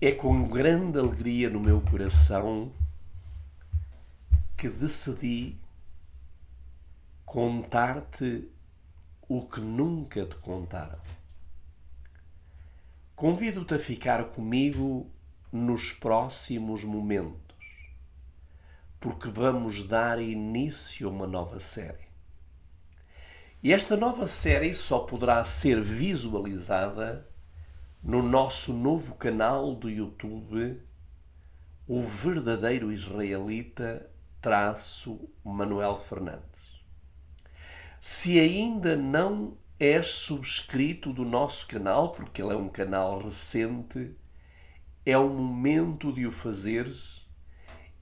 É com grande alegria no meu coração que decidi contar-te o que nunca te contaram. Convido-te a ficar comigo nos próximos momentos, porque vamos dar início a uma nova série. E esta nova série só poderá ser visualizada no nosso novo canal do YouTube, o verdadeiro israelita Manuel Fernandes. Se ainda não és subscrito do nosso canal, porque ele é um canal recente, é o momento de o fazeres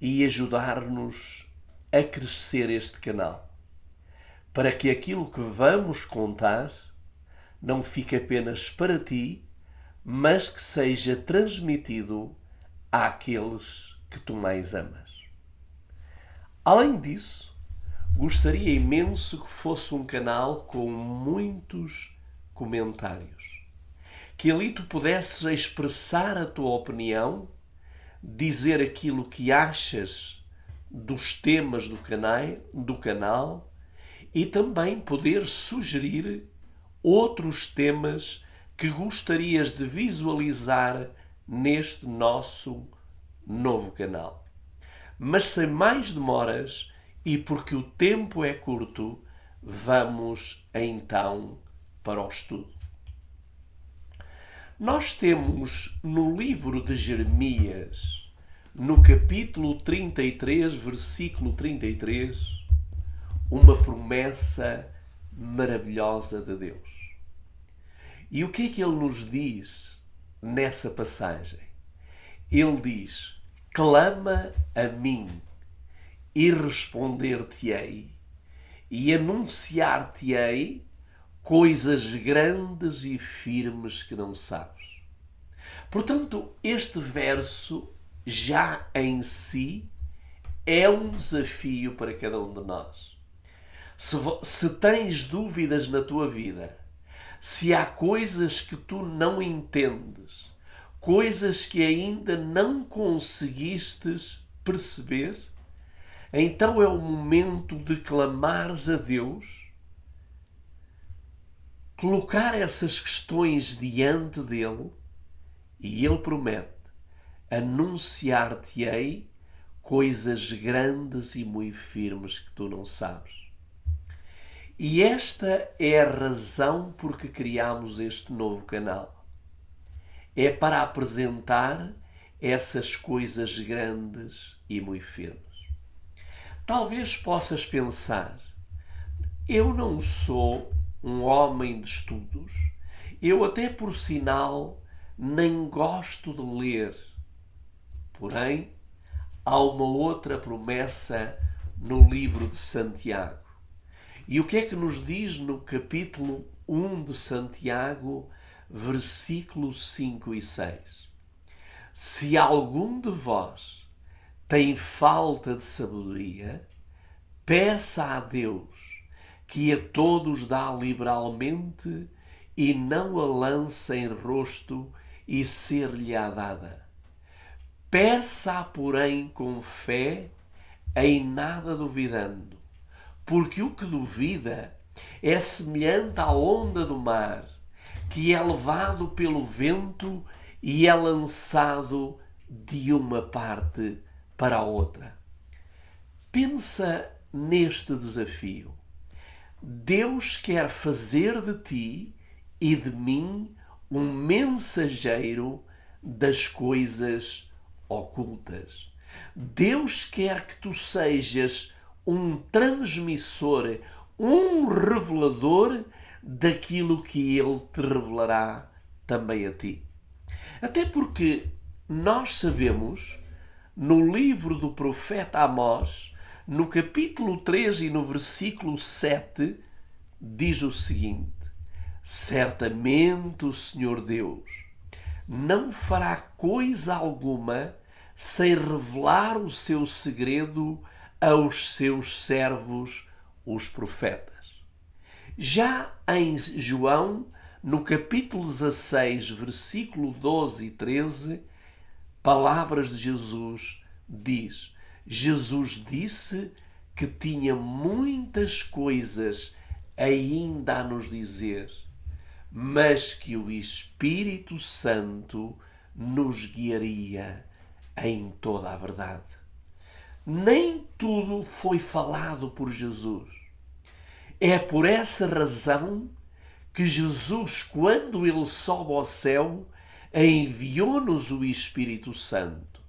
e ajudar-nos a crescer este canal, para que aquilo que vamos contar não fique apenas para ti, mas que seja transmitido àqueles que tu mais amas. Além disso, gostaria imenso que fosse um canal com muitos comentários, que ali tu pudesses expressar a tua opinião, dizer aquilo que achas dos temas do canal e também poder sugerir outros temas que gostarias de visualizar neste nosso novo canal. Mas sem mais demoras, e porque o tempo é curto, vamos então para o estudo. Nós temos no livro de Jeremias, no capítulo 33, versículo 33, uma promessa maravilhosa de Deus. E o que é que ele nos diz nessa passagem? Ele diz: clama a mim e responder-te-ei e anunciar-te-ei coisas grandes e firmes que não sabes. Portanto, este verso já em si é um desafio para cada um de nós. Se tens dúvidas na tua vida, se há coisas que tu não entendes, coisas que ainda não conseguistes perceber, então é o momento de clamares a Deus, colocar essas questões diante dele e ele promete: anunciar-te-ei coisas grandes e muito firmes que tu não sabes. E esta é a razão por que criámos este novo canal. É para apresentar essas coisas grandes e muito firmes. Talvez possas pensar: eu não sou um homem de estudos, eu até por sinal nem gosto de ler. Porém, há uma outra promessa no livro de Santiago. E o que é que nos diz no capítulo 1 de Santiago, versículos 5 e 6? Se algum de vós tem falta de sabedoria, peça a Deus, que a todos dá liberalmente e não a lança em rosto e ser-lhe-á dada. Peça, porém, com fé, em nada duvidando, porque o que duvida é semelhante à onda do mar, que é levado pelo vento e é lançado de uma parte para a outra. Pensa neste desafio. Deus quer fazer de ti e de mim um mensageiro das coisas ocultas. Deus quer que tu sejas um transmissor, um revelador daquilo que Ele te revelará também a ti. Até porque nós sabemos, no livro do profeta Amós, no capítulo 3 e no versículo 7, diz o seguinte: certamente o Senhor Deus não fará coisa alguma sem revelar o seu segredo aos seus servos, os profetas. Já em João, no capítulo 16, versículo 12 e 13, palavras de Jesus diz. Jesus disse que tinha muitas coisas ainda a nos dizer, mas que o Espírito Santo nos guiaria em toda a verdade. Nem tudo foi falado por Jesus. É por essa razão que Jesus, quando ele sobe ao céu, enviou-nos o Espírito Santo.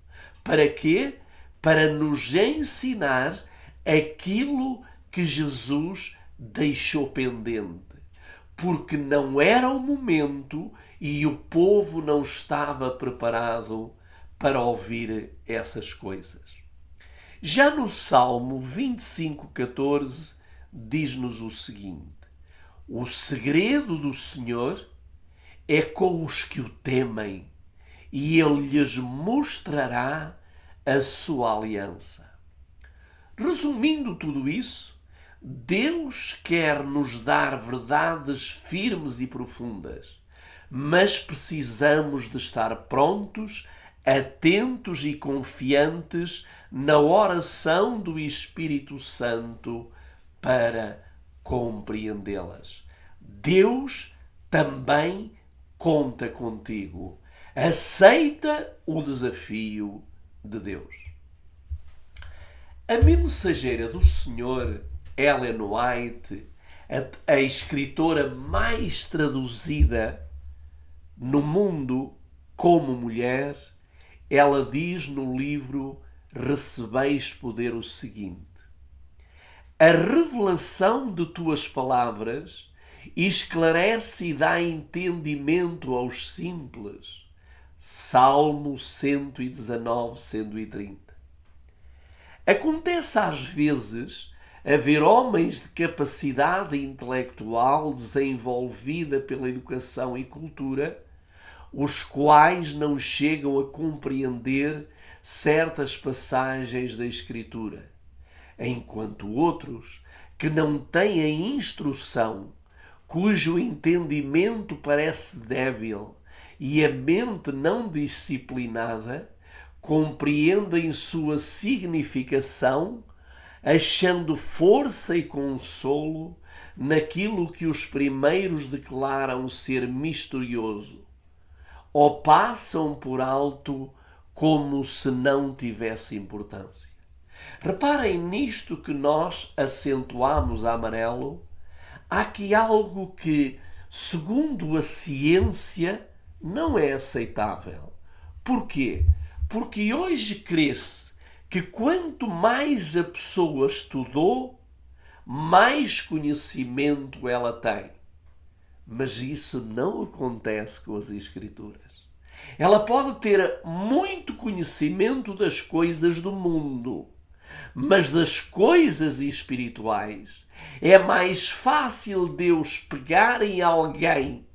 Para quê? Para nos ensinar aquilo que Jesus deixou pendente. Porque não era o momento e o povo não estava preparado para ouvir essas coisas. Já no Salmo 25:14 diz-nos o seguinte: o segredo do Senhor é com os que o temem, e ele lhes mostrará a sua aliança. Resumindo tudo isso, Deus quer nos dar verdades firmes e profundas, mas precisamos de estar prontos, atentos e confiantes na oração do Espírito Santo para compreendê-las. Deus também conta contigo. Aceita o desafio de Deus. A mensageira do Senhor, Ellen White, a escritora mais traduzida no mundo como mulher, ela diz no livro Recebeis Poder o seguinte: a revelação de tuas palavras esclarece e dá entendimento aos simples. Salmo 119, 130. Acontece às vezes haver homens de capacidade intelectual desenvolvida pela educação e cultura, os quais não chegam a compreender certas passagens da Escritura, enquanto outros, que não têm a instrução, cujo entendimento parece débil e a mente não disciplinada, compreendem sua significação, achando força e consolo naquilo que os primeiros declaram ser misterioso, ou passam por alto como se não tivesse importância. Reparem nisto que nós acentuamos a amarelo. Há aqui algo que, segundo a ciência, não é aceitável. Porquê? Porque hoje crê-se que quanto mais a pessoa estudou, mais conhecimento ela tem. Mas isso não acontece com as Escrituras. Ela pode ter muito conhecimento das coisas do mundo, mas das coisas espirituais é mais fácil Deus pegar em alguém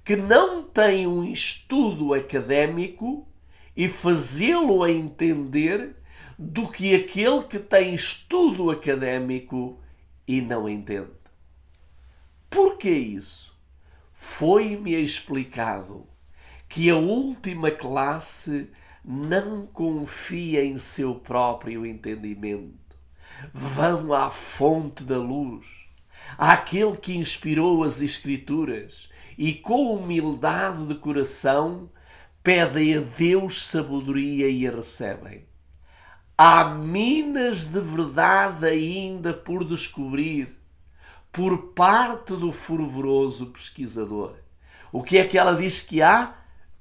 que não tem um estudo académico e fazê-lo a entender do que aquele que tem estudo académico e não entende. Por que isso? Foi-me explicado que a última classe não confia em seu próprio entendimento. Vão à fonte da luz, àquele que inspirou as Escrituras, e com humildade de coração pedem a Deus sabedoria e a recebem. Há minas de verdade ainda por descobrir por parte do fervoroso pesquisador. O que é que ela diz que há?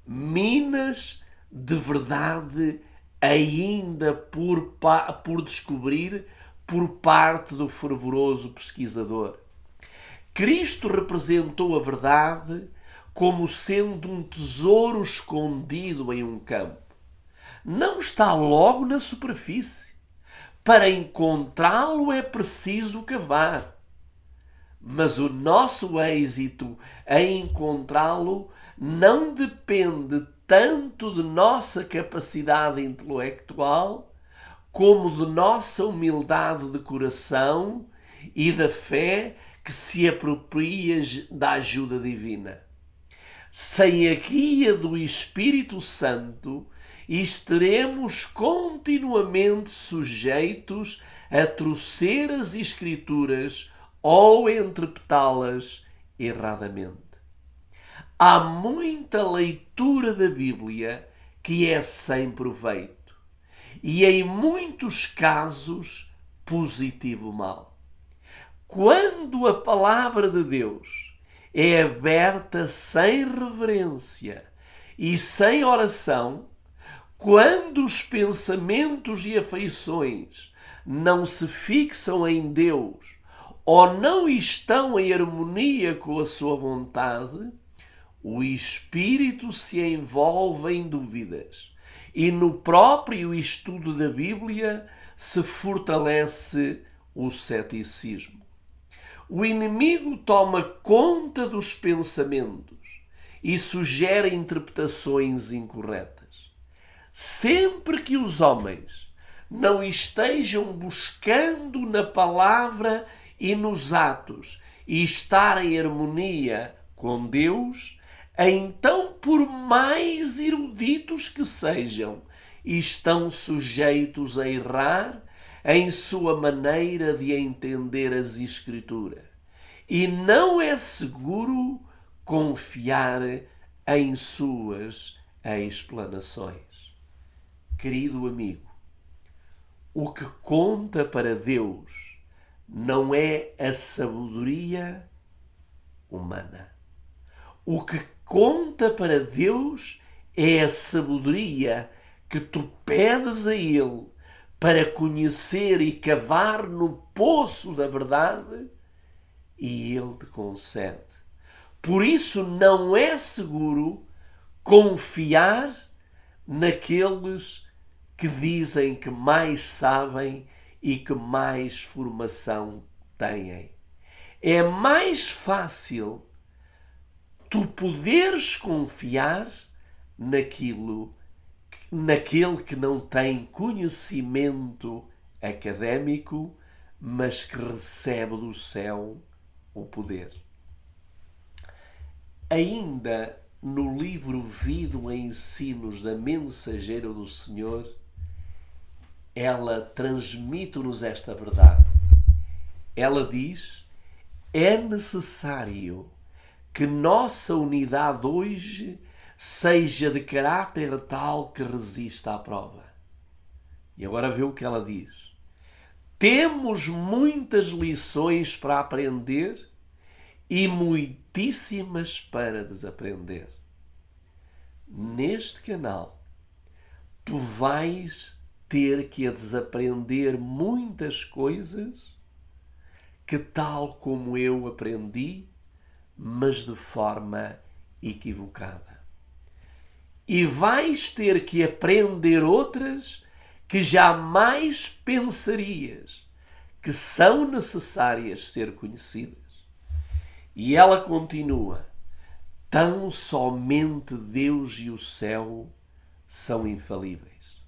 Minas de verdade ainda por descobrir por parte do fervoroso pesquisador. Cristo representou a verdade como sendo um tesouro escondido em um campo. Não está logo na superfície. Para encontrá-lo é preciso cavar. Mas o nosso êxito em encontrá-lo não depende tanto de nossa capacidade intelectual como de nossa humildade de coração e da fé que se apropria da ajuda divina. Sem a guia do Espírito Santo e estaremos continuamente sujeitos a torcer as Escrituras ou a interpretá-las erradamente. Há muita leitura da Bíblia que é sem proveito e, em muitos casos, positivo mal. Quando a palavra de Deus é aberta sem reverência e sem oração, quando os pensamentos e afeições não se fixam em Deus ou não estão em harmonia com a sua vontade, o espírito se envolve em dúvidas e no próprio estudo da Bíblia se fortalece o ceticismo. O inimigo toma conta dos pensamentos e sugere interpretações incorretas. Sempre que os homens não estejam buscando na palavra e nos atos e estar em harmonia com Deus, então, por mais eruditos que sejam, estão sujeitos a errar em sua maneira de entender as Escrituras. E não é seguro confiar em suas explanações. Querido amigo, o que conta para Deus não é a sabedoria humana. O que conta para Deus é a sabedoria que tu pedes a Ele para conhecer e cavar no poço da verdade, e Ele te concede. Por isso não é seguro confiar naqueles que dizem que mais sabem e que mais formação têm. É mais fácil tu poderes confiar naquele que não tem conhecimento académico, mas que recebe do céu o poder. Ainda no livro Vida e Ensinos da Mensageira do Senhor, ela transmite-nos esta verdade. Ela diz: é necessário que nossa unidade hoje seja de caráter tal que resista à prova. E agora vê o que ela diz. Temos muitas lições para aprender e muitíssimas para desaprender. Neste canal, tu vais ter que desaprender muitas coisas que, tal como eu aprendi, mas de forma equivocada. E vais ter que aprender outras que jamais pensarias que são necessárias ser conhecidas. E ela continua: tão somente Deus e o céu são infalíveis.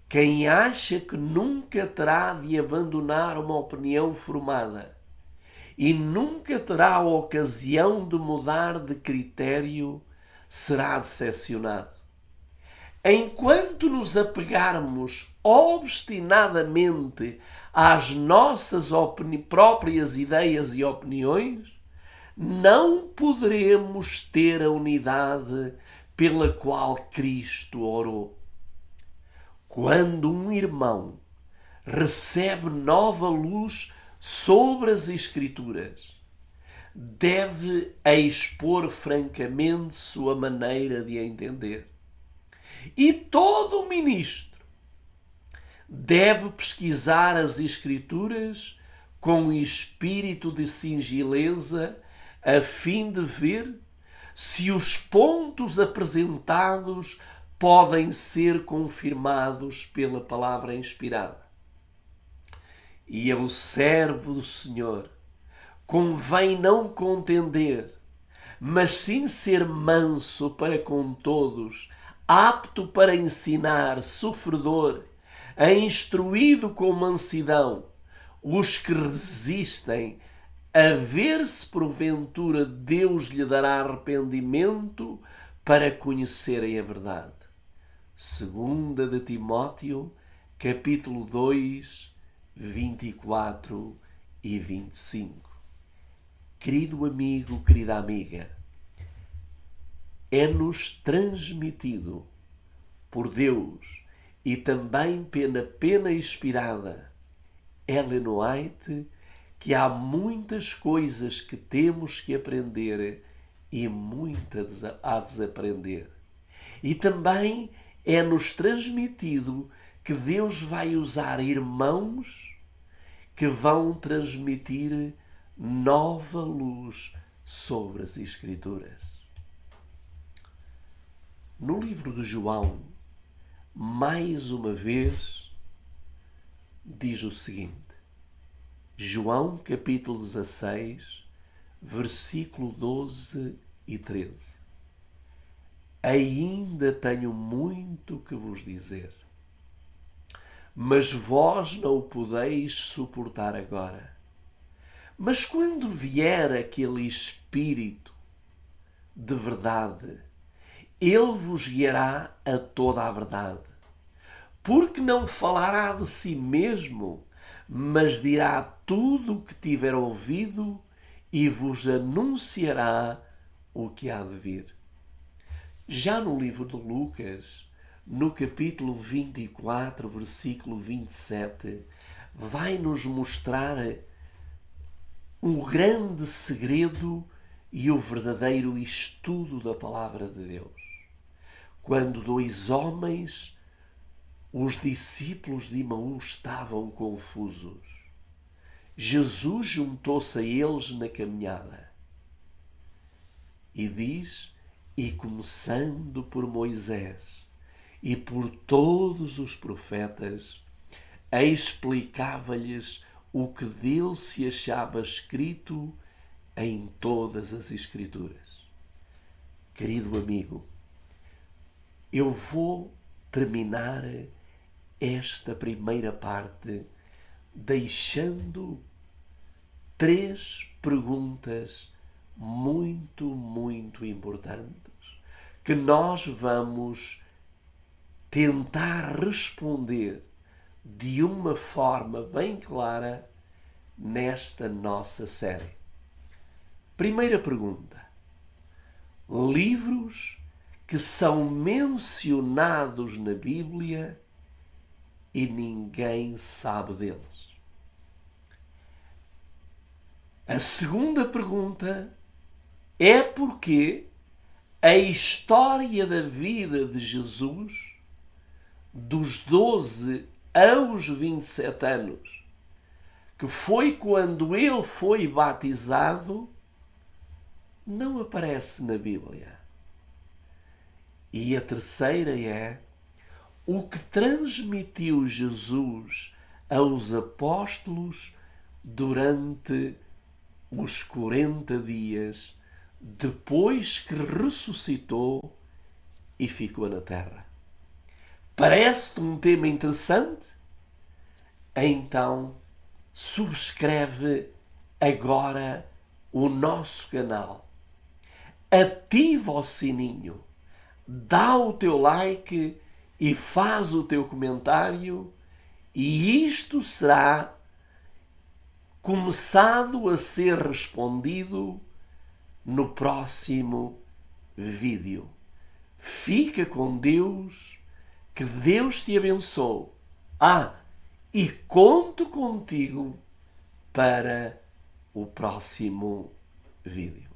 Quem acha que nunca terá de abandonar uma opinião formada e nunca terá a ocasião de mudar de critério, será decepcionado. Enquanto nos apegarmos obstinadamente às nossas próprias ideias e opiniões, não poderemos ter a unidade pela qual Cristo orou. Quando um irmão recebe nova luz sobre as Escrituras, deve expor francamente sua maneira de entender. E todo ministro deve pesquisar as Escrituras com espírito de singeleza, a fim de ver se os pontos apresentados podem ser confirmados pela palavra inspirada. E ao servo do Senhor convém não contender, mas sim ser manso para com todos, apto para ensinar, sofredor, instruído com mansidão, os que resistem, a ver se porventura Deus lhe dará arrependimento para conhecerem a verdade. Segunda de Timóteo, capítulo 2, 24 e 25. Querido amigo, querida amiga, é-nos transmitido por Deus e também pela pena inspirada Ellen White que há muitas coisas que temos que aprender e muitas a desaprender. E também é-nos transmitido que Deus vai usar irmãos que vão transmitir nova luz sobre as Escrituras. No livro de João, mais uma vez, diz o seguinte: João capítulo 16, versículo 12 e 13. Ainda tenho muito que vos dizer, mas vós não o podeis suportar agora. Mas quando vier aquele Espírito de verdade, ele vos guiará a toda a verdade. Porque não falará de si mesmo, mas dirá tudo o que tiver ouvido e vos anunciará o que há de vir. Já no livro de Lucas, no capítulo 24, versículo 27, vai-nos mostrar um grande segredo e o verdadeiro estudo da palavra de Deus. Quando dois homens, os discípulos de Emaús, estavam confusos, Jesus juntou-se a eles na caminhada e diz: e começando por Moisés e por todos os profetas, explicava-lhes o que dele se achava escrito em todas as Escrituras. Querido amigo, eu vou terminar esta primeira parte deixando 3 perguntas muito importantes que nós vamos tentar responder de uma forma bem clara nesta nossa série. Primeira pergunta: livros que são mencionados na Bíblia e ninguém sabe deles. A segunda pergunta é porque a história da vida de Jesus, dos 12 aos 27 anos, que foi quando ele foi batizado, não aparece na Bíblia. E a terceira é: o que transmitiu Jesus aos apóstolos durante os 40 dias depois que ressuscitou e ficou na terra. Parece-te um tema interessante? Então subscreve agora o nosso canal, ativa o sininho, dá o teu like e faz o teu comentário, e isto será começado a ser respondido no próximo vídeo. Fica com Deus, que Deus te abençoe. E conto contigo para o próximo vídeo.